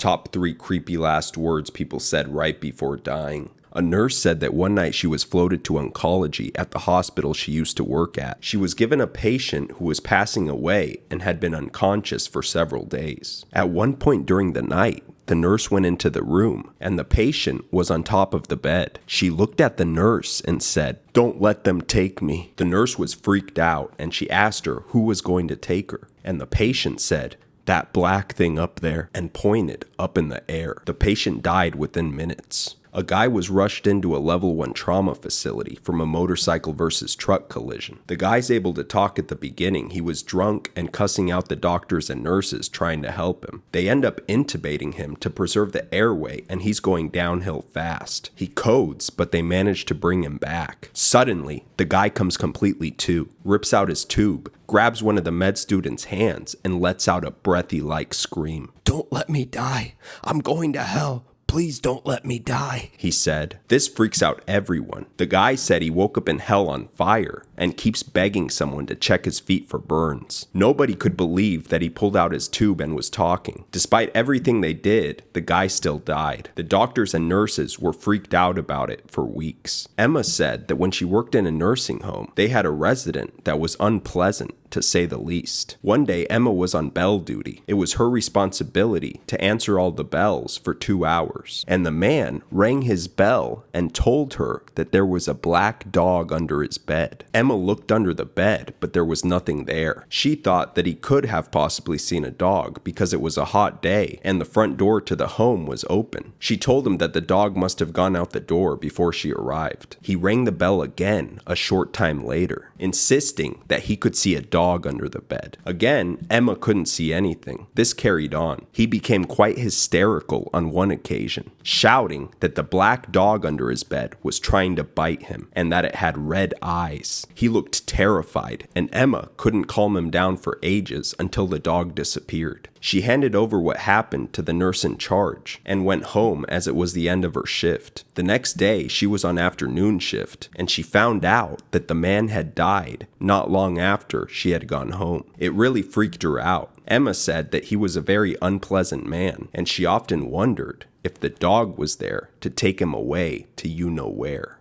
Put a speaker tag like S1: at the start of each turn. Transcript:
S1: Top 3 creepy last words people said right before dying. A nurse said that one night she was floated to oncology at the hospital she used to work at. She was given a patient who was passing away and had been unconscious for several days. At one point during the night, the nurse went into the room and the patient was on top of the bed. She looked at the nurse and said, "Don't let them take me." The nurse was freaked out and she asked her who was going to take her. And the patient said, "That black thing up there," and pointed up in the air. The patient died within minutes. A guy was rushed into a level 1 trauma facility from a motorcycle versus truck collision. The guy's able to talk at the beginning. He was drunk and cussing out the doctors and nurses trying to help him. They end up intubating him to preserve the airway and he's going downhill fast. He codes, but they manage to bring him back. Suddenly, the guy comes completely to, rips out his tube, grabs one of the med student's hands and lets out a breathy-like scream. "Don't let me die. I'm going to hell. Please don't let me die," he said. This freaks out everyone. The guy said he woke up in hell on fire and keeps begging someone to check his feet for burns. Nobody could believe that he pulled out his tube and was talking. Despite everything they did, the guy still died. The doctors and nurses were freaked out about it for weeks. Emma said that when she worked in a nursing home, they had a resident that was unpleasant, to say the least. One day, Emma was on bell duty. It was her responsibility to answer all the bells for 2 hours. And the man rang his bell and told her that there was a black dog under his bed. Emma looked under the bed, but there was nothing there. She thought that he could have possibly seen a dog because it was a hot day and the front door to the home was open. She told him that the dog must have gone out the door before she arrived. He rang the bell again a short time later, insisting that he could see a dog under the bed. Again, Emma couldn't see anything. This carried on. He became quite hysterical on one occasion, shouting that the black dog under his bed was trying to bite him and that it had red eyes. He looked terrified, and Emma couldn't calm him down for ages until the dog disappeared. She handed over what happened to the nurse in charge and went home as it was the end of her shift. The next day, she was on afternoon shift and she found out that the man had died not long after she had gone home. It really freaked her out. Emma said that he was a very unpleasant man and she often wondered if the dog was there to take him away to you know where.